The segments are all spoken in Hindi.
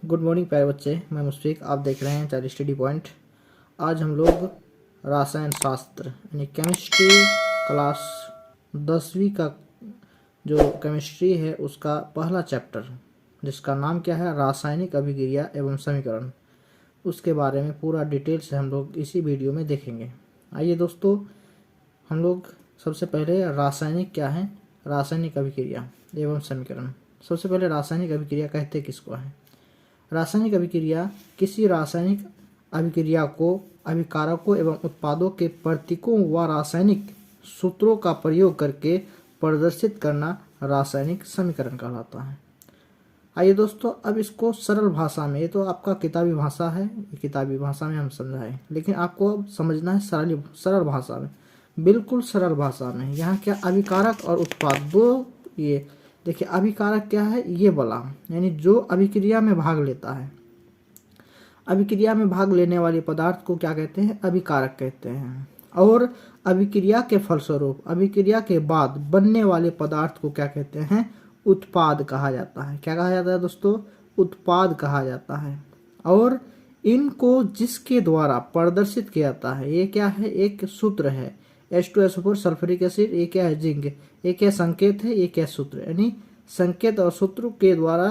गुड मॉर्निंग प्यारे बच्चे, मैं मुश्फिक। आप देख रहे हैं चाइल्ड स्टडी पॉइंट। आज हम लोग रसायन शास्त्र यानी केमिस्ट्री क्लास 10वीं का जो केमिस्ट्री है उसका पहला चैप्टर, जिसका नाम क्या है, रासायनिक अभिक्रिया एवं समीकरण, उसके बारे में पूरा डिटेल से हम लोग इसी वीडियो में देखेंगे। आइए दोस्तों, हम लोग सबसे पहले रासायनिक क्या है, रासायनिक अभिक्रिया एवं समीकरण। सबसे पहले रासायनिक अभिक्रिया कहते किसको है? रासायनिक अभिक्रिया किसी रासायनिक अभिक्रिया को अभिकारकों एवं उत्पादों के प्रतीकों व रासायनिक सूत्रों का प्रयोग करके प्रदर्शित करना रासायनिक समीकरण कहलाता है। आइए दोस्तों, अब इसको सरल भाषा में, ये तो आपका किताबी भाषा है, किताबी भाषा में हम समझाएं, लेकिन आपको अब समझना है सरल भाषा में, बिल्कुल सरल भाषा में। यहाँ क्या अभिकारक और उत्पाद दो, ये देखिए अभिकारक क्या है, ये वाला यानी जो अभिक्रिया में भाग लेता है। अभिक्रिया में भाग लेने वाले पदार्थ को क्या कहते हैं? अभिकारक कहते हैं। और अभिक्रिया के फलस्वरूप, अभिक्रिया के बाद बनने वाले पदार्थ को क्या कहते हैं? उत्पाद कहा जाता है। क्या कहा जाता है दोस्तों? उत्पाद कहा जाता है। और इनको जिसके द्वारा प्रदर्शित किया जाता है, ये क्या है? एक सूत्र है, H2SO4 सल्फ्यूरिक एसिड। ये क्या है? जिंक। ये क्या संकेत है? ये क्या सूत्र? यानी संकेत और सूत्र के द्वारा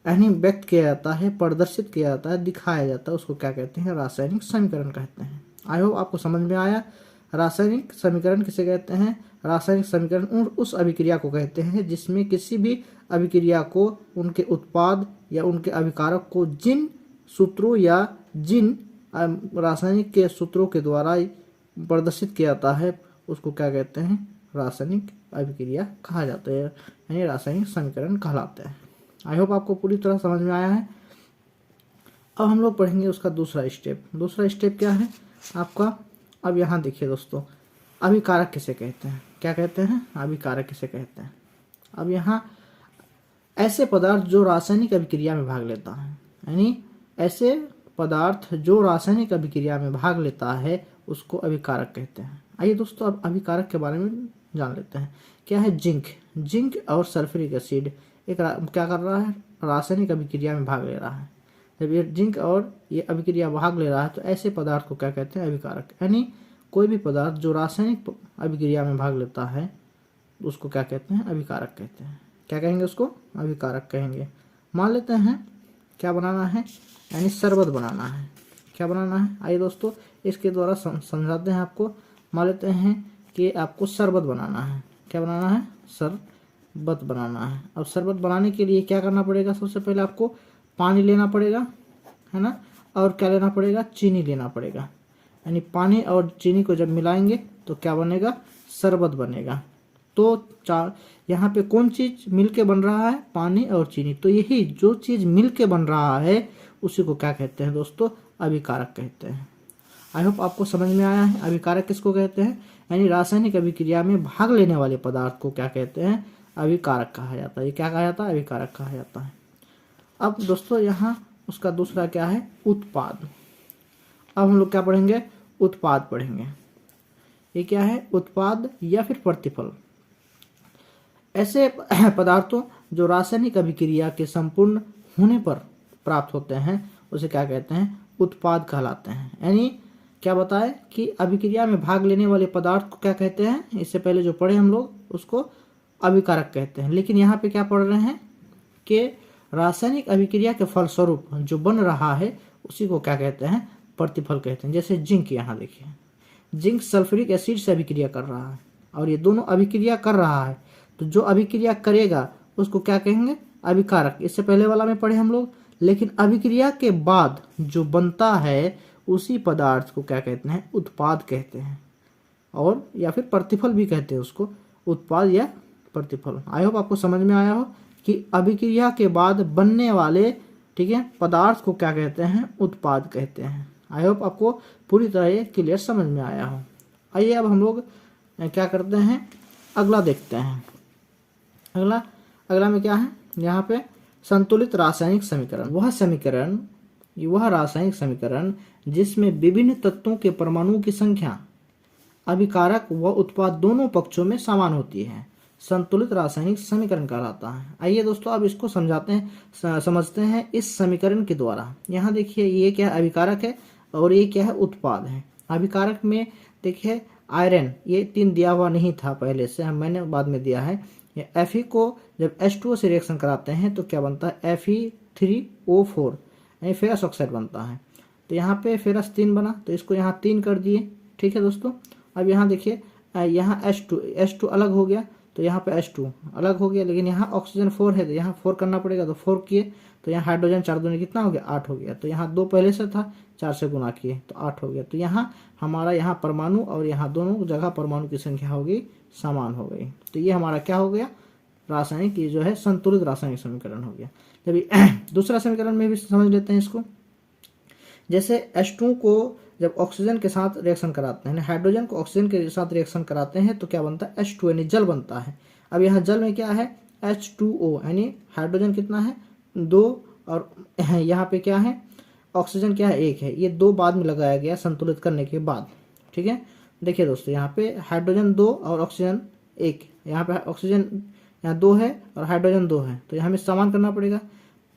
यानी व्यक्त किया जाता है, प्रदर्शित किया जाता है, दिखाया जाता है, उसको क्या कहते हैं? रासायनिक समीकरण कहते हैं। आई होप आपको समझ में आया। रासायनिक समीकरण किसे कहते हैं? रासायनिक समीकरण उस अभिक्रिया को कहते हैं जिसमें किसी भी अभिक्रिया को उनके उत्पाद या उनके अभिकारक को जिन सूत्रों या जिन रासायनिक के सूत्रों के द्वारा प्रदर्शित किया जाता है, उसको क्या कहते हैं? रासायनिक अभिक्रिया कहा जाता है, यानी रासायनिक समीकरण कहलाते हैं। आई होप आपको पूरी तरह समझ में आया है। अब हम लोग पढ़ेंगे उसका दूसरा स्टेप। दूसरा स्टेप क्या है आपका? अब यहाँ देखिए दोस्तों, अभिकारक किसे कहते हैं? क्या कहते हैं? अभिकारक किसे कहते हैं? अब यहाँ ऐसे पदार्थ जो रासायनिक अभिक्रिया में भाग लेता है, यानी ऐसे पदार्थ जो रासायनिक अभिक्रिया में भाग लेता है, उसको अभिकारक कहते हैं। आइए दोस्तों, अब अभिकारक के बारे में जान लेते हैं। क्या है? जिंक। जिंक और सल्फ्यूरिक एसिड एक क्या कर रहा है? रासायनिक अभिक्रिया में भाग ले रहा है। जब ये जिंक और ये अभिक्रिया भाग ले रहा है तो ऐसे पदार्थ को क्या कहते हैं? अभिकारक। यानी कोई भी पदार्थ जो रासायनिक अभिक्रिया में भाग लेता है उसको क्या कहते हैं? अभिकारक कहते हैं। क्या कहेंगे उसको? अभिकारक कहेंगे। मान लेते हैं क्या बनाना है, यानी शरबत बनाना है। क्या बनाना है? आइए दोस्तों, इसके द्वारा समझाते हैं आपको। मान लेते हैं कि आपको शरबत बनाना है। क्या बनाना है? शरबत बनाना है। अब शरबत बनाने के लिए क्या करना पड़ेगा? सबसे पहले आपको पानी लेना पड़ेगा, है ना, और क्या लेना पड़ेगा? चीनी लेना पड़ेगा। यानी पानी और चीनी को जब मिलाएंगे तो क्या बनेगा? शरबत बनेगा। तो यहाँ पे कौन चीज मिलके बन रहा है? पानी और चीनी। तो यही जो चीज मिलके बन रहा है उसी को क्या कहते हैं दोस्तों? अभिकारक कहते हैं। आई होप आपको समझ में आया है। अभिकारक किसको कहते हैं? यानी रासायनिक अभिक्रिया में भाग लेने वाले पदार्थ को क्या कहते हैं? अभिकारक कहा जाता है। ये क्या कहा जाता है? अभिकारक कहा जाता है। अब दोस्तों यहाँ उसका दूसरा क्या है? उत्पाद। अब हम लोग क्या पढ़ेंगे? उत्पाद पढ़ेंगे। ये क्या है? उत्पाद या फिर प्रतिफल। ऐसे पदार्थों जो रासायनिक अभिक्रिया के संपूर्ण होने पर प्राप्त होते हैं उसे क्या कहते हैं? उत्पाद कहलाते हैं। यानी क्या बताए कि अभिक्रिया में भाग लेने वाले पदार्थ को क्या कहते हैं? इससे पहले जो पढ़े हम लोग उसको अभिकारक कहते हैं, लेकिन यहाँ पे क्या पढ़ रहे हैं कि रासायनिक अभिक्रिया के फलस्वरूप जो बन रहा है उसी को क्या कहते हैं? प्रतिफल कहते हैं। जैसे जिंक, यहाँ देखिए, जिंक सल्फ्यूरिक एसिड से अभिक्रिया कर रहा है और ये दोनों अभिक्रिया कर रहा है, तो जो अभिक्रिया करेगा उसको क्या कहेंगे? अभिकारक। इससे पहले वाला में पढ़े हम लोग। लेकिन अभिक्रिया के बाद जो बनता है उसी पदार्थ को क्या कहते हैं? उत्पाद कहते हैं, और या फिर प्रतिफल भी कहते हैं उसको, उत्पाद या प्रतिफल। आई होप आपको समझ में आया हो कि अभिक्रिया के बाद बनने वाले, ठीक है, पदार्थ को क्या कहते हैं? उत्पाद कहते हैं। आई होप आपको पूरी तरह ये क्लियर समझ में आया हो। आइए अब हम लोग क्या करते हैं, अगला देखते हैं। अगला में क्या है? यहाँ पे संतुलित रासायनिक समीकरण। वह रासायनिक समीकरण जिसमें विभिन्न तत्वों के परमाणुओं की संख्या अभिकारक व उत्पाद दोनों पक्षों में समान होती है। संतुलित रासायनिक समीकरण कहलाता है। आइए दोस्तों अब इसको समझते हैं इस समीकरण के द्वारा। यहाँ देखिए ये क्या अभिकारक है और ये क्या है उत्पाद है। अभिकारक में देखिए आयरन, ये 3 दिया हुआ नहीं था पहले से, मैंने बाद में दिया है। ये Fe को जब H2O से रिएक्शन कराते हैं तो क्या बनता है Fe3O4 यानी फेरस ऑक्साइड बनता है। तो यहाँ पे फेरस 3 बना तो इसको यहाँ 3 कर दिए। ठीक है दोस्तों, अब यहाँ देखिए यहाँ H2 अलग हो गया तो यहाँ पे H2 अलग हो गया, लेकिन यहाँ ऑक्सीजन 4 है तो यहाँ 4 करना पड़ेगा, तो 4 किए तो यहाँ हाइड्रोजन 4 दूनी कितना हो गया 8 हो गया। तो यहाँ 2 पहले से था, 4 से गुना किए तो 8 हो गया। तो यहाँ हमारा यहाँ परमाणु और यहाँ दोनों जगह परमाणु की संख्या हो गई समान हो गई। तो ये हमारा क्या हो गया रासायनिक, ये जो है संतुलित रासायनिक समीकरण हो गया। जब दूसरा समीकरण में भी समझ लेते हैं इसको। जैसे H2 को जब ऑक्सीजन के साथ रिएक्शन कराते हैं, हाइड्रोजन को ऑक्सीजन के साथ रिएक्शन कराते हैं तो क्या बनता है H2 यानी जल बनता है। अब यहाँ जल में क्या है H2O यानी हाइड्रोजन कितना है 2 और यहाँ पे क्या है ऑक्सीजन क्या है 1 है। ये 2 बाद में लगाया गया संतुलित करने के बाद। ठीक है, देखिए दोस्तों यहाँ पे हाइड्रोजन 2 और ऑक्सीजन 1, यहाँ पे ऑक्सीजन यहाँ 2 है और हाइड्रोजन 2 है, तो यहाँ हमें समान करना पड़ेगा।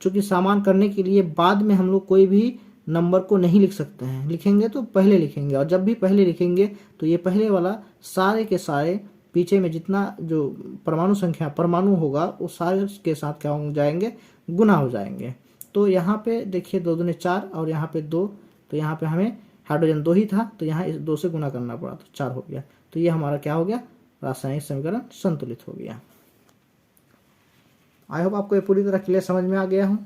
चूंकि समान करने के लिए बाद में हम लोग कोई भी नंबर को नहीं लिख सकते हैं, लिखेंगे तो पहले लिखेंगे, और जब भी पहले लिखेंगे तो ये पहले वाला सारे के सारे पीछे में जितना जो परमाणु संख्या परमाणु होगा वो सारे के साथ क्या हो जाएंगे गुना हो जाएंगे। तो यहाँ पे देखिए 2 दूनी 4 और यहाँ पे 2, तो यहाँ पे हमें हाइड्रोजन 2 ही था तो यहाँ इस 2 से गुना करना पड़ा तो 4 हो गया। तो ये हमारा क्या हो गया रासायनिक समीकरण संतुलित हो गया। आई होप आपको ये पूरी तरह क्लियर समझ में आ गया हो।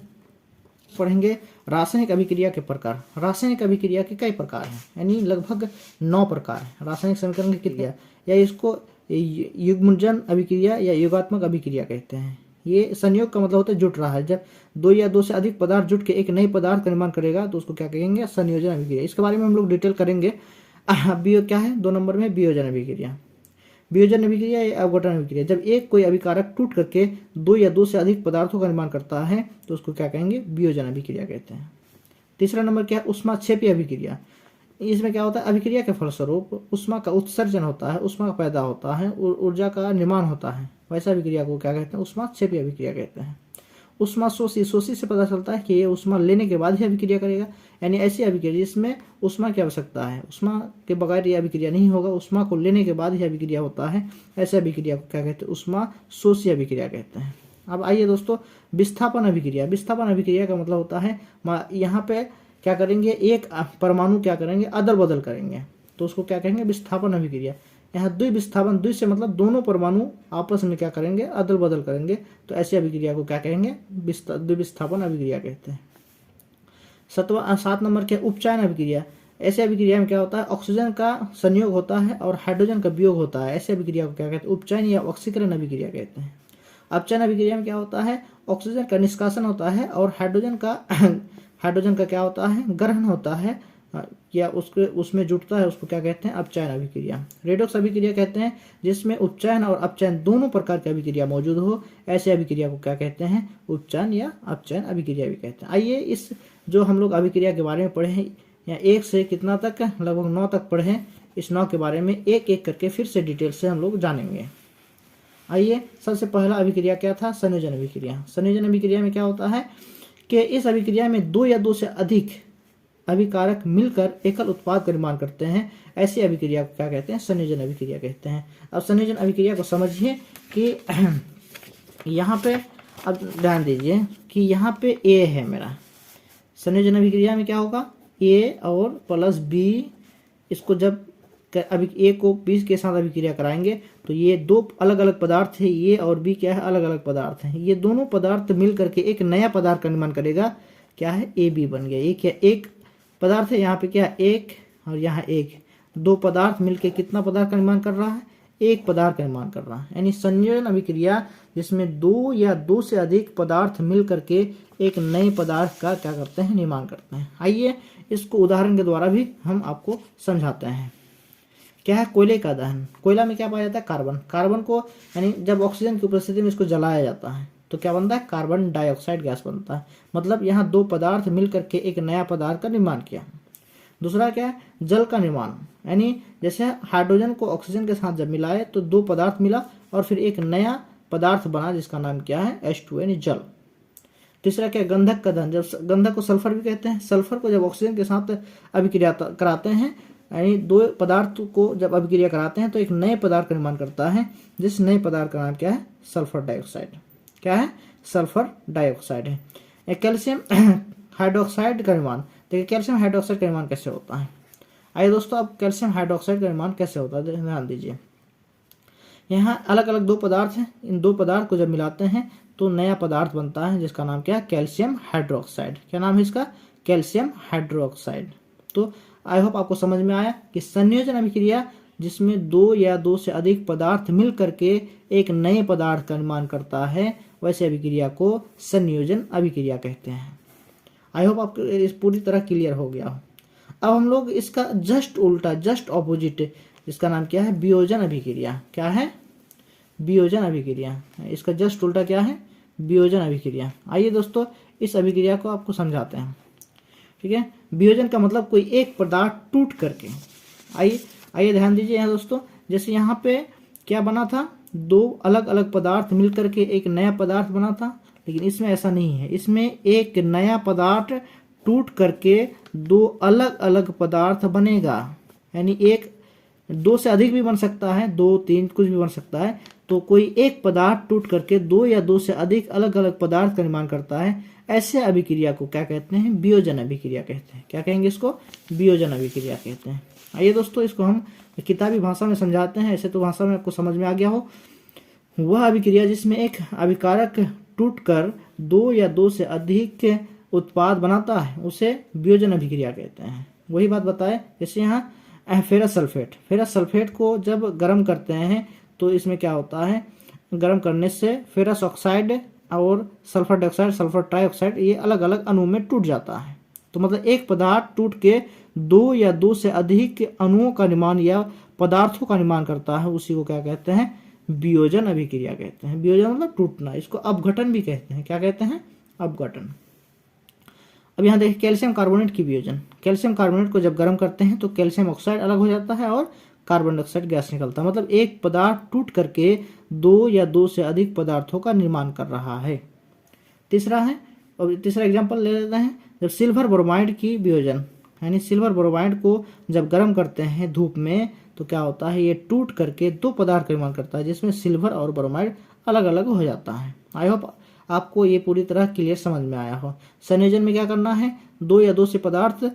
पढ़ेंगे रासायनिक अभिक्रिया के प्रकार। रासायनिक अभिक्रिया के कई प्रकार हैं, यानी लगभग 9 प्रकार हैं रासायनिक समीकरण की क्रिया, या इसको युग्मजन अभिक्रिया या युगात्मक अभिक्रिया कहते हैं। ये संयोग का मतलब होता है जुट रहा है, जब 2 या 2 से अधिक पदार्थ जुट के एक नए पदार्थ का निर्माण करेगा तो उसको क्या कहेंगे संयोजन अभिक्रिया। इसके बारे में हम लोग डिटेल करेंगे। क्या है 2 नंबर में वियोजन अभिक्रिया। वियोजन अभिक्रिया या अवघटन अभिक्रिया, जब एक कोई अभिकारक टूट करके 2 या 2 से अधिक पदार्थों का निर्माण करता है तो उसको क्या कहेंगे वियोजन अभिक्रिया कहते हैं। तीसरा नंबर क्या है उष्माक्षेपी अभिक्रिया। इसमें क्या होता है अभिक्रिया के फलस्वरूप उष्मा का उत्सर्जन होता है, उष्मा पैदा होता है, ऊर्जा का निर्माण होता है, वैसा अभिक्रिया को क्या कहते हैं उष्माक्षेपी अभिक्रिया कहते हैं। उष्माशोषी से पता चलता है कि ये उष्मा लेने के बाद ही अभिक्रिया करेगा, यानी ऐसी अभिक्रिया जिसमें उष्मा की आवश्यकता है, उष्मा के बगैर ये अभिक्रिया नहीं होगा, उष्मा को लेने के बाद ही अभिक्रिया होता है, ऐसे अभिक्रिया को क्या कहते हैं उष्माशोषी अभिक्रिया कहते हैं। अब आइए दोस्तों विस्थापन अभिक्रिया। विस्थापन अभिक्रिया का मतलब होता है यहाँ पे क्या करेंगे एक परमाणु क्या करेंगे अदल बदल करेंगे तो उसको क्या कहेंगे विस्थापन अभिक्रिया। यहाँ द्विविस्थापन, द्वि से मतलब दोनों परमाणु आपस में क्या करेंगे अदल बदल करेंगे तो ऐसी अभिक्रिया को क्या कहेंगे द्विविस्थापन अभिक्रिया कहते हैं। 7 नंबर क्या उपचयन अभिक्रिया। ऐसे अभिक्रिया में क्या होता है ऑक्सीजन का संयोग होता है और हाइड्रोजन का वियोग होता है, ऐसे अभिक्रिया को क्या कहते हैं उपचयन या ऑक्सीकरण अभिक्रिया कहते हैं। अपचयन अभिक्रिया में क्या होता है ऑक्सीजन का निष्कासन होता है और हाइड्रोजन का क्या होता है ग्रहण होता है या उसमें जुटता है, उसको क्या कहते हैं अपचयन अभिक्रिया। रेडॉक्स अभिक्रिया कहते हैं जिसमें उपचयन और अपचयन दोनों प्रकार की अभिक्रिया मौजूद हो, ऐसे अभिक्रिया को क्या कहते हैं उपचयन या अपचयन अभिक्रिया भी कहते हैं। आइए इस जो हम लोग अभिक्रिया के बारे में पढ़े हैं या 1 से कितना तक लगभग 9 तक पढ़े हैं, इस 9 के बारे में एक एक करके फिर से डिटेल से हम लोग जानेंगे। आइए सबसे पहला अभिक्रिया क्या था संयोजन अभिक्रिया। संयोजन अभिक्रिया में क्या होता है कि इस अभिक्रिया में 2 या 2 से अधिक अभिकारक मिलकर एकल उत्पाद का निर्माण करते हैं, ऐसी अभिक्रिया को क्या कहते हैं संयोजन अभिक्रिया कहते हैं। अब संयोजन अभिक्रिया को समझिए कि यहाँ पे अब ध्यान दीजिए कि यहाँ पे A है मेरा, संयोजन अभिक्रिया में क्या होगा A और प्लस B, इसको जब अभी A को B के साथ अभिक्रिया कराएंगे तो ये 2 अलग अलग पदार्थ है, A और B क्या है अलग अलग पदार्थ हैं, ये दोनों पदार्थ मिल करके एक नया पदार्थ का निर्माण करेगा, क्या है AB बन गया। एक क्या एक पदार्थ है यहाँ पे क्या 1 और यहाँ 1, 2 पदार्थ मिलके कितना पदार्थ का निर्माण कर रहा है एक पदार्थ का निर्माण कर रहा है, यानी संयोजन अभिक्रिया जिसमें 2 या 2 से अधिक पदार्थ मिल करके एक नए पदार्थ का क्या करते हैं निर्माण करते हैं। आइए इसको उदाहरण के द्वारा भी हम आपको समझाते हैं। क्या है कोयले का दहन। कोयला में क्या पाया जाता है कार्बन। कार्बन को यानी जब ऑक्सीजन की उपस्थिति में इसको जलाया जाता है तो क्या बनता है कार्बन डाइऑक्साइड गैस बनता है, मतलब यहाँ 2 पदार्थ मिल करके एक नया पदार्थ का निर्माण किया। दूसरा क्या है जल का निर्माण, यानी जैसे हाइड्रोजन को ऑक्सीजन के साथ जब मिलाए तो 2 पदार्थ मिला और फिर एक नया पदार्थ बना जिसका नाम क्या है H2 यानी जल। तीसरा क्या, गंधक का दहन, जब गंधक को सल्फर भी कहते हैं, सल्फर को जब ऑक्सीजन के साथ अभिक्रिया कराते हैं, यानी दो पदार्थ को जब अभिक्रिया कराते हैं तो एक नए पदार्थ का निर्माण करता है, जिस नए पदार्थ का नाम क्या है सल्फर डाइऑक्साइड। क्या है, सल्फर डाइऑक्साइड है। कैल्शियम हाइड्रोक्साइड का निर्माण, देखिए कैल्शियम हाइड्रोक्साइड का निर्माण कैसे होता है। आइए दोस्तों, अब कैल्शियम हाइड्रोक्साइड का निर्माण कैसे होता है ध्यान दीजिए। यहाँ अलग अलग दो पदार्थ हैं, इन दो पदार्थ को जब मिलाते हैं तो नया पदार्थ बनता है जिसका नाम क्या है कैल्शियम हाइड्रोक्साइड। क्या नाम है इसका, कैल्शियम हाइड्रोक्साइड। तो आई होप आपको समझ में आया कि संयोजन अभिक्रिया जिसमें दो या दो से अधिक पदार्थ मिल करके एक नए पदार्थ का निर्माण करता है, वैसे अभिक्रिया को संयोजन अभिक्रिया कहते हैं। आई होप आपको इस पूरी तरह क्लियर हो गया हो। अब हम लोग इसका जस्ट उल्टा, जस्ट ऑपोजिट, इसका नाम क्या है वियोजन अभिक्रिया। क्या है, वियोजन अभिक्रिया। इसका जस्ट उल्टा क्या है, वियोजन अभिक्रिया। आइए दोस्तों इस अभिक्रिया को आपको समझाते हैं। ठीक है, वियोजन का मतलब कोई एक पदार्थ टूट करके, आइए ध्यान दीजिए यहाँ दोस्तों, जैसे यहाँ पे क्या बना था, दो अलग अलग पदार्थ मिलकर के एक नया पदार्थ बना था, लेकिन इसमें ऐसा नहीं है। इसमें एक नया पदार्थ टूट करके दो अलग अलग पदार्थ बनेगा, यानी एक दो से अधिक भी बन सकता है, दो तीन कुछ भी बन सकता है। तो कोई एक पदार्थ टूट करके दो या दो से अधिक अलग अलग पदार्थ का निर्माण करता है, ऐसे अभिक्रिया को क्या कहते हैं, वियोजन अभिक्रिया कहते हैं। क्या कहेंगे इसको, वियोजन अभिक्रिया कहते हैं। आइए दोस्तों इसको हम किताबी भाषा में समझाते हैं, ऐसे तो भाषा में आपको समझ में आ गया हो। वह अभिक्रिया जिसमें एक अभिकारक टूटकर दो या दो से अधिक उत्पाद बनाता है उसे वियोजन अभिक्रिया कहते हैं। वही बात बताए, जैसे यहाँ फेरस सल्फेट, फेरस सल्फेट को जब गर्म करते हैं तो इसमें क्या होता है, गर्म करने से फेरस ऑक्साइड और सल्फर डाइऑक्साइड, सल्फर ट्राइऑक्साइड, ये अलग अलग अणु में टूट जाता है। तो मतलब एक पदार्थ टूट के दो या दो से अधिक अणुओं का निर्माण या पदार्थों का निर्माण करता है, उसी को क्या कहते हैं, वियोजन अभिक्रिया कहते हैं। वियोजन मतलब टूटना, इसको अपघटन भी कहते हैं। क्या कहते हैं, अपघटन। अब यहाँ देखिए कैल्शियम कार्बोनेट की वियोजन। कैल्शियम कार्बोनेट को जब गर्म करते हैं तो कैल्शियम ऑक्साइड अलग हो जाता है और कार्बन डाइऑक्साइड गैस निकलता है। मतलब एक पदार्थ टूट करके दो या दो से अधिक पदार्थों का निर्माण कर रहा है। तीसरा है, और तीसरा एग्जाम्पल ले लेते हैं, जब सिल्वर ब्रोमाइड की वियोजन, यानी सिल्वर ब्रोमाइड को जब गर्म करते हैं धूप में तो क्या होता है, ये टूट करके दो पदार्थ का निर्माण करता है जिसमें सिल्वर और ब्रोमाइड अलग अलग हो जाता है। आई होप आपको ये पूरी तरह क्लियर समझ में आया हो। संयोजन में क्या करना है, दो या दो से पदार्थ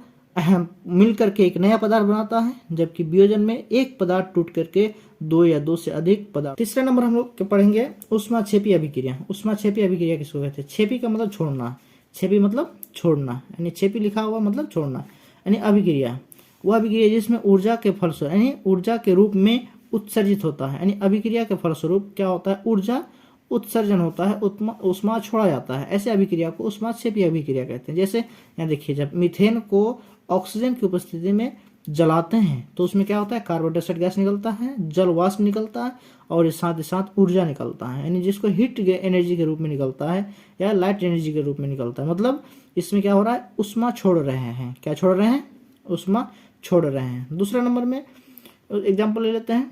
मिल करके एक नया पदार्थ बनाता है, जबकि वियोजन में एक पदार्थ टूट करके दो या दो से अधिक पदार्थ। तीसरा नंबर हम लोग पढ़ेंगे ऊष्माक्षेपी अभिक्रिया। ऊष्माक्षेपी अभिक्रिया किसको कहते हैं, छेपी का मतलब छोड़ना, छेपी मतलब छोड़ना, यानी छेपी लिखा हुआ मतलब छोड़ना, यानी अभिक्रिया। वह अभिक्रिया जिसमें ऊर्जा के फलस्वरूप, यानी ऊर्जा के रूप में उत्सर्जित होता है, यानी अभिक्रिया के फलस्वरूप क्या होता है, ऊर्जा उत्सर्जन होता है, ऊष्मा छोड़ा जाता है, ऐसे अभिक्रिया को ऊष्माक्षेपी अभिक्रिया कहते हैं। जैसे यहाँ देखिए, जब मीथेन को ऑक्सीजन की उपस्थिति में जलाते हैं तो उसमें क्या होता है, कार्बन डाइऑक्साइड गैस निकलता है, जल वाष्प निकलता है और साथ ही साथ ऊर्जा निकलता है, यानी जिसको हीट एनर्जी के रूप में निकलता है या लाइट एनर्जी के रूप में निकलता है। मतलब इसमें क्या हो रहा है, ऊष्मा छोड़ रहे हैं। क्या छोड़ रहे हैं, ऊष्मा छोड़ रहे हैं। दूसरा नंबर में एग्जाम्पल ले लेते हैं,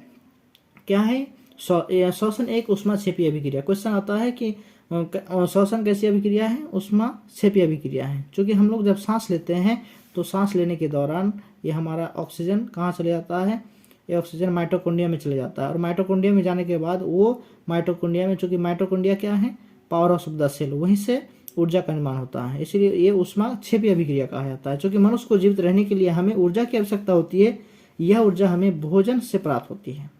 क्या है, श्वसन एक ऊष्माक्षेपी अभिक्रिया। क्वेश्चन आता है कि श्वसन कैसी अभिक्रिया है, ऊष्माक्षेपी अभिक्रिया है। क्योंकि हम लोग जब सांस लेते हैं तो सांस लेने के दौरान ये हमारा ऑक्सीजन कहाँ चले जाता है, ये ऑक्सीजन माइटोकॉन्ड्रिया में चले जाता है और माइटोकॉन्ड्रिया में जाने के बाद वो माइटोकॉन्ड्रिया में, चूंकि माइटोकॉन्ड्रिया क्या है, power house of the cell, वहीं से ऊर्जा का निर्माण होता है, इसलिए ये ऊष्माक्षेपी अभिक्रिया कहा जाता है। क्योंकि मनुष्य को जीवित रहने के लिए हमें ऊर्जा की आवश्यकता होती है, यह ऊर्जा हमें भोजन से प्राप्त होती है।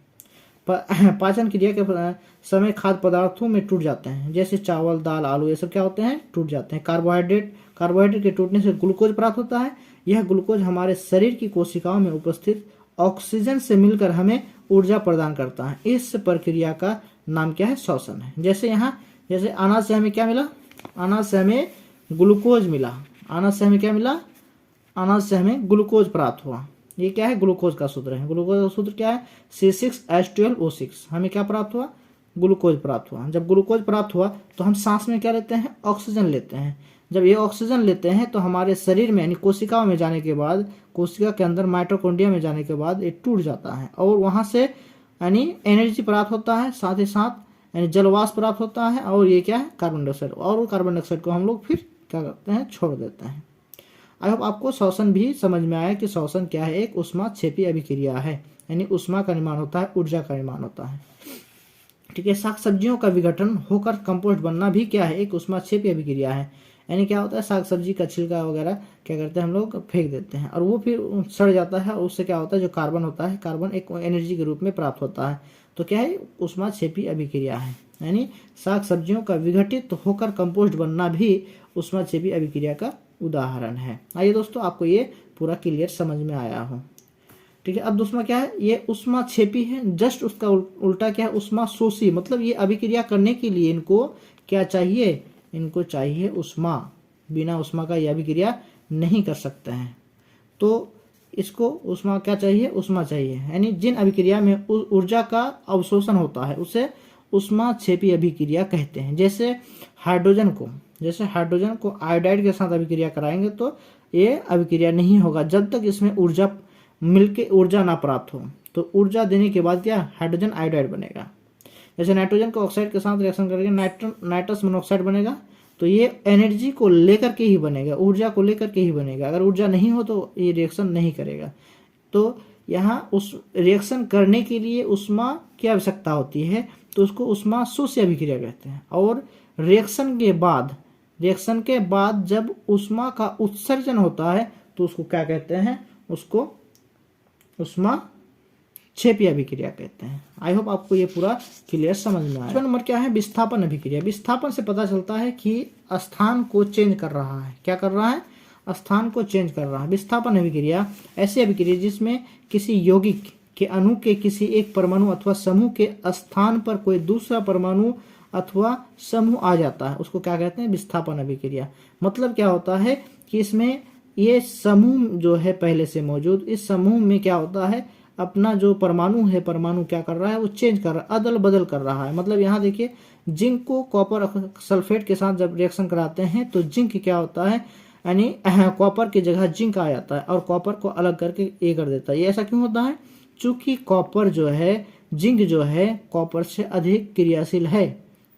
पाचन क्रिया के समय खाद्य पदार्थों में टूट जाते हैं, जैसे चावल, दाल, आलू, ये सब क्या होते हैं, टूट जाते हैं। कार्बोहाइड्रेट के टूटने से ग्लूकोज प्राप्त होता है। यह ग्लूकोज हमारे शरीर की कोशिकाओं में उपस्थित ऑक्सीजन से मिलकर हमें ऊर्जा प्रदान करता है। इस प्रक्रिया का नाम क्या है, श्वसन है। जैसे यहाँ, जैसे अनाज से हमें क्या मिला, अनाज से हमें ग्लूकोज मिला, अनाज से हमें क्या मिला, अनाज से हमें ग्लूकोज प्राप्त हुआ। ये क्या है, ग्लूकोज का सूत्र है। ग्लूकोज का सूत्र क्या है, C6H12O6। हमें क्या प्राप्त हुआ, ग्लूकोज प्राप्त हुआ। जब ग्लूकोज प्राप्त हुआ तो हम सांस में क्या लेते हैं, ऑक्सीजन लेते हैं। जब ये ऑक्सीजन लेते हैं तो हमारे शरीर में, यानी कोशिकाओं में जाने के बाद, कोशिका के अंदर माइटोकॉन्ड्रिया में जाने के बाद ये टूट जाता है और वहां से यानी एनर्जी प्राप्त होता है, साथ ही साथ यानी जलवाष्प प्राप्त होता है, और ये क्या है कार्बन डाइऑक्साइड, और कार्बन डाइऑक्साइड को हम लोग फिर क्या करते हैं छोड़ देते हैं। आई होप आपको श्वसन भी समझ में आया कि श्वसन क्या है, एक ऊष्माक्षेपी अभिक्रिया है, यानी ऊष्मा का निर्माण होता है, ऊर्जा का निर्माण होता है। ठीक है, साग सब्जियों का विघटन होकर कंपोस्ट बनना भी क्या है, एक ऊष्माक्षेपी अभिक्रिया है। यानी क्या होता है, साग सब्जी का छिलका वगैरह क्या करते हैं हम लोग फेंक देते हैं, और वो फिर सड़ जाता है, और उससे क्या होता है जो कार्बन होता है, कार्बन एक एनर्जी के रूप में प्राप्त होता है। तो क्या है, ऊष्माक्षेपी अभिक्रिया है। यानी साग सब्जियों का विघटित होकर कंपोस्ट बनना भी ऊष्माक्षेपी अभिक्रिया का उदाहरण है। आइए दोस्तों, आपको ये पूरा क्लियर समझ में आया हो। ठीक है, अब दूसरा क्या है, ये ऊष्माक्षेपी है, जस्ट उसका उल्टा क्या है, ऊष्माशोषी। मतलब ये अभिक्रिया करने के लिए इनको क्या चाहिए, इनको चाहिए ऊष्मा, बिना ऊष्मा का ये अभिक्रिया नहीं कर सकते हैं। तो इसको ऊष्मा क्या चाहिए, ऊष्मा चाहिए। यानी जिन अभिक्रिया में ऊर्जा का अवशोषण होता है उसे ऊष्माक्षेपी अभिक्रिया कहते हैं। जैसे हाइड्रोजन को आयोडाइड के साथ अभिक्रिया कराएंगे तो ये अभिक्रिया नहीं होगा जब तक इसमें ऊर्जा मिलके ऊर्जा ना प्राप्त हो। तो ऊर्जा देने के बाद क्या, हाइड्रोजन आयोडाइड बनेगा। जैसे नाइट्रोजन को ऑक्साइड के साथ रिएक्शन करके नाइट्रस मोनोऑक्साइड बनेगा, तो ये एनर्जी को लेकर के ही बनेगा, ऊर्जा को लेकर के ही बनेगा। अगर ऊर्जा नहीं हो तो ये रिएक्शन नहीं करेगा। तो यहाँ उस रिएक्शन करने के लिए ऊष्मा की आवश्यकता होती है, तो उसको ऊष्माशोषी अभिक्रिया कहते हैं। और रिएक्शन के बाद जब ऊष्मा का उत्सर्जन होता है तो उसको क्या कहते हैं, उसको ऊष्माक्षेपी अभिक्रिया कहते हैं। आई होप आपको ये पूरा क्लियर समझ में आया। नंबर क्या है, विस्थापन अभिक्रिया। विस्थापन से पता चलता है कि स्थान को चेंज कर रहा है। क्या कर रहा है, स्थान को चेंज कर रहा है। विस्थापन अभिक्रिया ऐसी अभिक्रिया जिसमें किसी यौगिक के अणु के किसी एक परमाणु अथवा समूह के स्थान पर कोई दूसरा परमाणु अथवा समूह आ जाता है, उसको क्या कहते हैं, विस्थापन अभिक्रिया। मतलब क्या होता है कि इसमें ये समूह जो है पहले से मौजूद, इस समूह में क्या होता है, अपना जो परमाणु क्या कर रहा है, वो चेंज कर रहा है, अदल बदल कर रहा है। मतलब यहाँ देखिए, जिंक को कॉपर सल्फेट के साथ जब रिएक्शन कराते हैं तो जिंक क्या होता है, यानी कॉपर की जगह जिंक आ जाता है और कॉपर को अलग करके ये कर देता है। ये ऐसा क्यों होता है, चूंकि कॉपर जो है, जिंक जो है कॉपर से अधिक क्रियाशील है,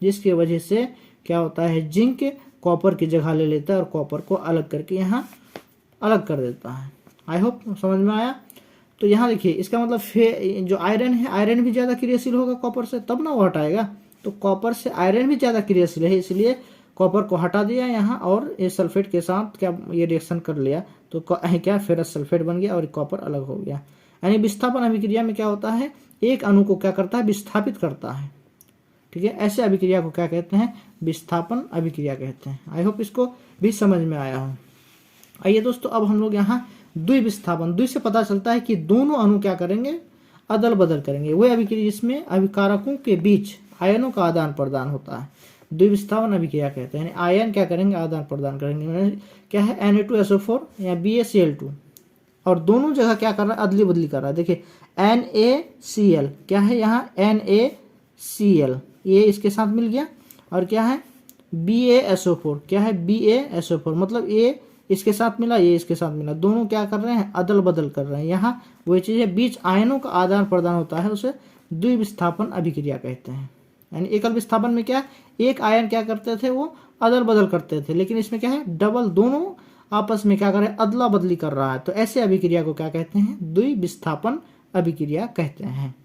जिसकी वजह से क्या होता है, जिंक कॉपर की जगह ले लेता है और कॉपर को अलग करके यहाँ अलग कर देता है। आई होप समझ में आया। तो यहाँ देखिए, इसका मतलब जो आयरन है, आयरन भी ज़्यादा क्रियाशील होगा कॉपर से, तब ना वो हटाएगा। तो कॉपर से आयरन भी ज़्यादा क्रियाशील है, इसलिए कॉपर को हटा दिया यहाँ, और ये सल्फेट के साथ क्या ये रिएक्शन कर लिया, तो क्या फेरस सल्फेट बन गया और कॉपर अलग हो गया। यानी विस्थापन अभिक्रिया में क्या होता है, एक अणु को क्या करता है, विस्थापित करता है। ठीक है, ऐसे अभिक्रिया को क्या कहते हैं, विस्थापन अभिक्रिया कहते हैं। आई होप इसको भी समझ में आया हो। आइए दोस्तों, अब हम लोग यहाँ द्विविस्थापन, द्वि से पता चलता है कि दोनों अणु क्या करेंगे, अदल बदल करेंगे। वह अभिक्रिया जिसमें अभिकारकों के बीच आयनों का आदान प्रदान होता है, द्विविस्थापन अभिक्रिया कहते हैं। आयन क्या करेंगे, आदान प्रदान करेंगे। क्या है, Na2SO4 या BaCl2, और दोनों जगह क्या कर रहा है, अदली बदली कर रहा है। देखिए NaCl क्या है, यहाँ NaCl ये इसके साथ मिल गया, और क्या है BaSO4, क्या है BaSO4, मतलब ये इसके साथ मिला, ये इसके साथ मिला, दोनों क्या कर रहे हैं, अदल बदल कर रहे हैं। यहाँ वही चीज़ है, बीच आयनों का आदान प्रदान होता है, उसे द्विविस्थापन अभिक्रिया कहते हैं। यानी एकल विस्थापन में क्या, एक आयन क्या करते थे, वो अदल बदल करते थे, लेकिन इसमें क्या है, डबल, दोनों आपस में क्या कर रहे हैं, अदला बदली कर रहा है। तो ऐसे अभिक्रिया को क्या कहते हैं, द्विविस्थापन अभिक्रिया कहते हैं।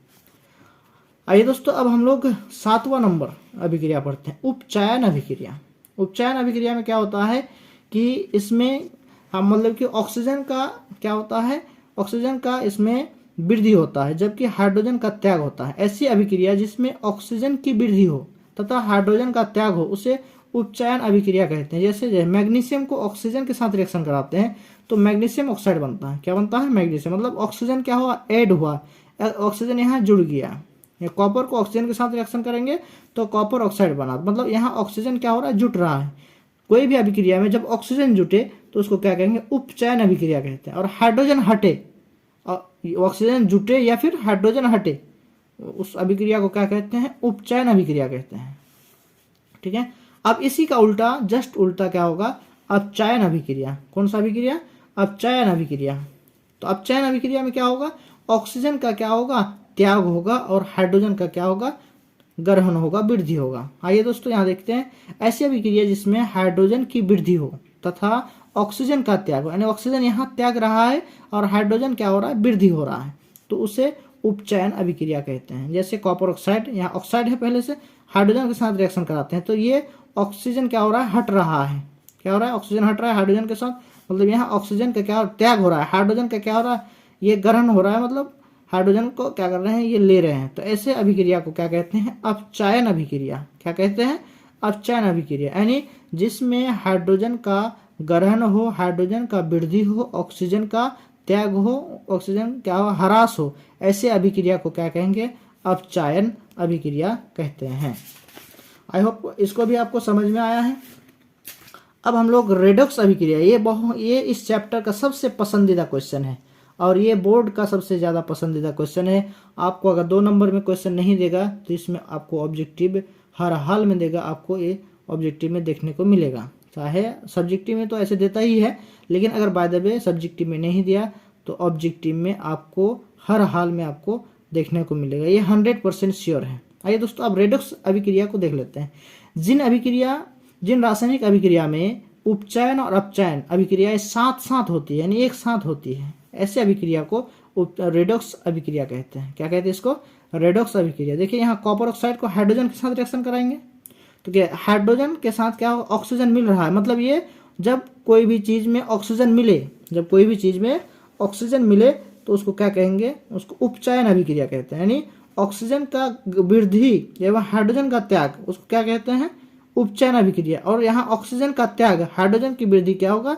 आइए दोस्तों, अब हम लोग 7वां नंबर अभिक्रिया पढ़ते हैं, उपचयन अभिक्रिया। उपचयन अभिक्रिया में क्या होता है कि इसमें हम मतलब कि ऑक्सीजन का क्या होता है, ऑक्सीजन का इसमें वृद्धि होता है जबकि हाइड्रोजन का त्याग होता है। ऐसी अभिक्रिया जिसमें ऑक्सीजन की वृद्धि हो तथा हाइड्रोजन का त्याग हो उसे उपचयन अभिक्रिया कहते हैं। जैसे मैग्नीशियम को ऑक्सीजन के साथ रिएक्शन कराते हैं तो मैग्नीशियम ऑक्साइड बनता है। क्या बनता है, मैग्नीशियम, मतलब ऑक्सीजन क्या हुआ, ऐड हुआ, ऑक्सीजन यहाँ जुड़ गया। कॉपर को ऑक्सीजन के साथ रिएक्शन करेंगे तो कॉपर ऑक्साइड बना, मतलब यहाँ ऑक्सीजन क्या हो रहा है, जुट रहा है। कोई भी अभिक्रिया में जब ऑक्सीजन जुटे तो उसको क्या कहेंगे, उपचयन अभिक्रिया कहते हैं। और हाइड्रोजन हटे, ऑक्सीजन जुटे या फिर हाइड्रोजन हटे, उस अभिक्रिया को क्या कहते हैं, उपचयन अभिक्रिया कहते हैं। ठीक है, अब इसी का उल्टा, जस्ट उल्टा क्या होगा, अपचयन अभिक्रिया। कौन सा अभिक्रिया, अपचयन अभिक्रिया। तो अपचयन अभिक्रिया में क्या होगा, ऑक्सीजन का क्या होगा, त्याग होगा और हाइड्रोजन का क्या होगा, ग्रहण होगा, वृद्धि होगा। आइए दोस्तों यहाँ देखते हैं, ऐसी अभिक्रिया जिसमें हाइड्रोजन की वृद्धि हो तथा ऑक्सीजन का त्याग हो, यानी ऑक्सीजन यहाँ त्याग रहा है और हाइड्रोजन क्या हो रहा है, वृद्धि हो रहा है, तो उसे उपचयन अभिक्रिया कहते हैं। जैसे कॉपर ऑक्साइड, यहाँ ऑक्साइड है पहले से, हाइड्रोजन के साथ रिएक्शन कराते हैं तो ये ऑक्सीजन क्या हो रहा है, हट रहा है, क्या हो रहा है, ऑक्सीजन हट रहा है हाइड्रोजन के साथ, मतलब यहाँ ऑक्सीजन का क्या त्याग हो रहा है, हाइड्रोजन का क्या हो रहा है, ये ग्रहण हो रहा है, मतलब हाइड्रोजन को क्या कर रहे हैं, ये ले रहे हैं। तो ऐसे अभिक्रिया को क्या कहते हैं, अपचयन अभिक्रिया। क्या कहते हैं, अपचयन अभिक्रिया, यानी जिसमें हाइड्रोजन का ग्रहण हो, हाइड्रोजन का वृद्धि हो, ऑक्सीजन का त्याग हो, ऑक्सीजन क्या हो, ह्रास हो, ऐसे अभिक्रिया को क्या कहेंगे, अपचयन अभिक्रिया कहते हैं। आई होप इसको भी आपको समझ में आया है। अब हम लोग रेडॉक्स अभिक्रिया, ये इस चैप्टर का सबसे पसंदीदा क्वेश्चन है और ये बोर्ड का सबसे ज़्यादा पसंदीदा क्वेश्चन है। आपको अगर 2 नंबर में क्वेश्चन नहीं देगा तो इसमें आपको ऑब्जेक्टिव हर हाल में देगा, आपको ये ऑब्जेक्टिव में देखने को मिलेगा। चाहे सब्जेक्टिव में तो ऐसे देता ही है, लेकिन अगर बाय द वे सब्जेक्टिव में नहीं दिया तो ऑब्जेक्टिव में आपको हर हाल में आपको देखने को मिलेगा, ये 100% श्योर है। आइए दोस्तों अब रेडॉक्स अभिक्रिया को देख लेते हैं। जिन रासायनिक अभिक्रिया में उपचयन और अपचयन अभिक्रियाएं साथ साथ होती है, यानी एक साथ होती है, ऐसे अभिक्रिया को रेडॉक्स अभिक्रिया कहते हैं। क्या कहते हैं इसको, रेडॉक्स अभिक्रिया। देखिए यहाँ कॉपर ऑक्साइड को हाइड्रोजन के साथ रिएक्शन कराएंगे तो क्या हाइड्रोजन के साथ क्या होगा, ऑक्सीजन मिल रहा है, मतलब ये जब कोई भी चीज में ऑक्सीजन मिले, जब कोई भी चीज में ऑक्सीजन मिले तो उसको क्या कहेंगे, उसको उपचयन अभिक्रिया कहते हैं। यानी ऑक्सीजन का वृद्धि एवं हाइड्रोजन का त्याग, उसको क्या कहते हैं, उपचयन अभिक्रिया। और यहाँ ऑक्सीजन का त्याग, हाइड्रोजन की वृद्धि क्या होगा,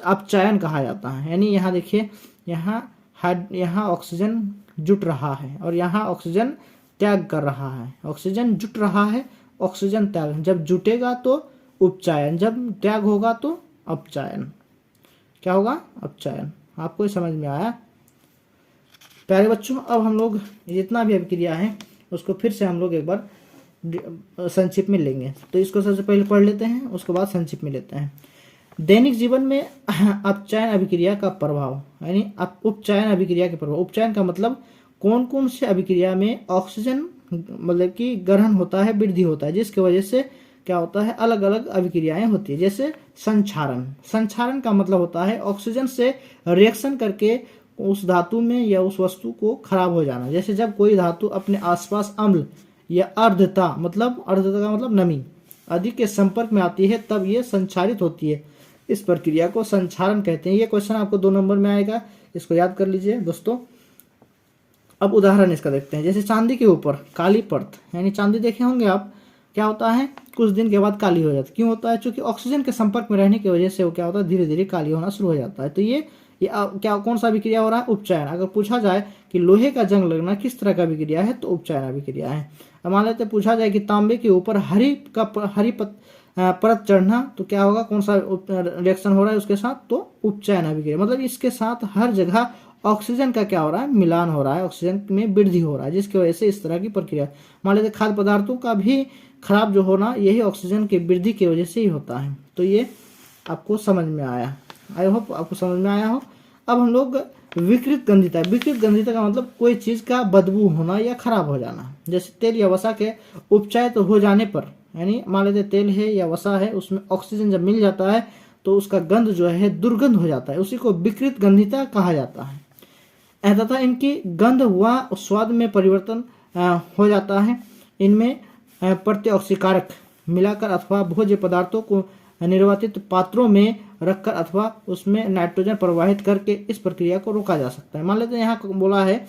अपचयन कहा जाता है। यानी यहाँ देखिए, यहाँ ऑक्सीजन जुट रहा है और यहाँ ऑक्सीजन त्याग कर रहा है, ऑक्सीजन जुट रहा है, ऑक्सीजन त्याग, जब जुटेगा तो उपचयन, जब त्याग होगा तो अपचयन। क्या होगा, अपचयन। आपको ये समझ में आया प्यारे बच्चों। अब हम लोग जितना भी अभिक्रिया है उसको फिर से हम लोग एक बार संक्षिप्त में लेंगे। तो इसको सबसे पहले पढ़ लेते हैं, उसके बाद संक्षिप्त में लेते हैं। दैनिक जीवन में अपचयन अभिक्रिया का प्रभाव, यानी उपचयन अभिक्रिया के प्रभाव। उपचयन का मतलब कौन कौन से अभिक्रिया में ऑक्सीजन मतलब कि ग्रहण होता है, वृद्धि होता है, जिसकी वजह से क्या होता है, अलग अलग अभिक्रियाएं होती है। जैसे संक्षारण, संक्षारण का मतलब होता है ऑक्सीजन से रिएक्शन करके उस धातु में या उस वस्तु को खराब हो जाना। जैसे जब कोई धातु अपने आसपास अम्ल या अर्धता, मतलब अर्धता का मतलब नमी अधिक के संपर्क में आती है तब ये संक्षारित होती है। इस प्रक्रिया को संक्षारण कहते हैं। ये क्वेश्चन आपको 2 नंबर में आएगा, इसको याद कर लीजिए दोस्तों। अब उदाहरण इसका देखते हैं। जैसे चांदी के ऊपर काली परत, यानी चांदी देखे होंगे आप, क्या होता है, कुछ दिन के बाद काली हो जाती है। क्यों होता है, क्योंकि ऑक्सीजन के संपर्क में रहने की वजह से वो क्या होता है, धीरे धीरे काली होना शुरू हो जाता है। तो ये क्या कौन सा अभिक्रिया हो रहा है, उपचयन। अगर पूछा जाए कि लोहे का जंग लगना किस तरह का अभिक्रिया है, तो उपचयन अभिक्रिया है। अब मान लेते पूछा जाए कि तांबे के ऊपर हरी परत चढ़ना, तो क्या होगा, कौन सा रिएक्शन हो रहा है उसके साथ, तो उपचयन अभिक्रिया। मतलब इसके साथ हर जगह ऑक्सीजन का क्या हो रहा है, मिलान हो रहा है, ऑक्सीजन में वृद्धि हो रहा है, जिसकी वजह से इस तरह की प्रक्रिया। मान लेते खाद्य पदार्थों का भी खराब जो होना, यही ऑक्सीजन की वृद्धि की वजह से ही होता है। तो ये आपको समझ में आया, आई होप आपको समझ में आया हो। अब हम लोग विकृत गंधिता। विकृत गंधिता का मतलब कोई चीज का बदबू होना या खराब हो जाना। जैसे तेल या वसा के उपचय तो हो जाने पर, यानी मान लेते तेल है या वसा है, उसमें ऑक्सीजन जब मिल जाता है तो उसका गंध जो है दुर्गंध हो जाता है, उसी को विकृत गंधिता कहा जाता है। तथा इनकी गंध व स्वाद में परिवर्तन हो जाता है। इनमें प्रत्यऑक्सीकारक मिलाकर अथवा भोज्य पदार्थों को निर्वातित पात्रों में रखकर अथवा उसमें नाइट्रोजन प्रवाहित करके इस प्रक्रिया को रोका जा सकता है। मान लेते हैं यहाँ बोला है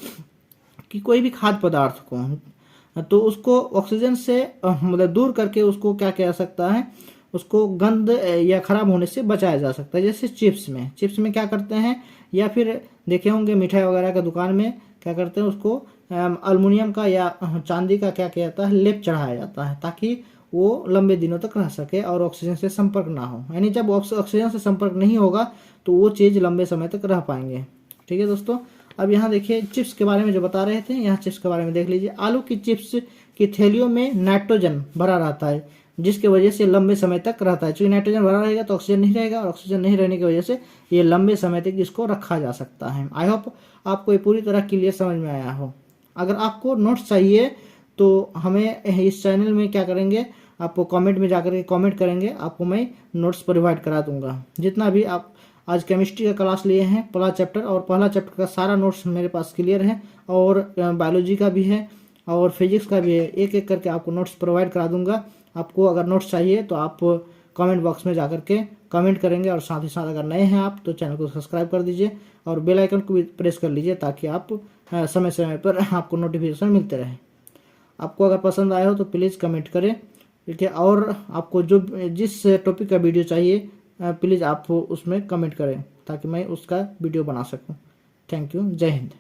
कि कोई भी खाद्य पदार्थ को, तो उसको ऑक्सीजन से मतलब दूर करके उसको क्या किया जा सकता है, उसको गंध या खराब होने से बचाया जा सकता है। जैसे चिप्स में क्या करते हैं, या फिर देखे होंगे मिठाई वगैरह का दुकान में क्या करते हैं, उसको अल्मुनियम का या चांदी का क्या किया जाता है, लेप चढ़ाया जाता है, ताकि वो लंबे दिनों तक रह सके और ऑक्सीजन से संपर्क ना हो। यानी जब ऑक्सीजन से संपर्क नहीं होगा तो वो चीज़ लंबे समय तक रह पाएंगे। ठीक है दोस्तों। अब यहाँ देखिए चिप्स के बारे में जो बता रहे थे, यहाँ चिप्स के बारे में देख लीजिए। आलू की चिप्स की थैलियों में नाइट्रोजन भरा रहता है, जिसकी वजह से लंबे समय तक रहता है। चूँकि नाइट्रोजन भरा रहेगा तो ऑक्सीजन नहीं रहेगा, और ऑक्सीजन नहीं रहने की वजह से ये लंबे समय तक इसको रखा जा सकता है। आई होप आपको ये पूरी तरह क्लियर समझ में आया हो। अगर आपको नोट्स चाहिए तो हमें इस चैनल में क्या करेंगे, आपको कमेंट में जाकर के कमेंट करेंगे, आपको मैं नोट्स प्रोवाइड करा दूंगा। जितना भी आप आज केमिस्ट्री का क्लास लिए हैं पहला चैप्टर, और पहला चैप्टर का सारा नोट्स मेरे पास क्लियर है, और बायोलॉजी का भी है और फिजिक्स का भी है। एक एक करके आपको नोट्स प्रोवाइड करा दूंगा। आपको अगर नोट्स चाहिए तो आप कमेंट बॉक्स में जाकर के कमेंट करेंगे, और साथ ही साथ अगर नए हैं आप तो चैनल को सब्सक्राइब कर दीजिए और बेल आइकन को भी प्रेस कर लीजिए, ताकि आप समय समय पर आपको नोटिफिकेशन मिलते रहे। आपको अगर पसंद आया हो तो प्लीज़ कमेंट करें, ठीक है। और आपको जो जिस टॉपिक का वीडियो चाहिए प्लीज़ आप उसमें कमेंट करें, ताकि मैं उसका वीडियो बना सकूं। Thank you. जय हिंद।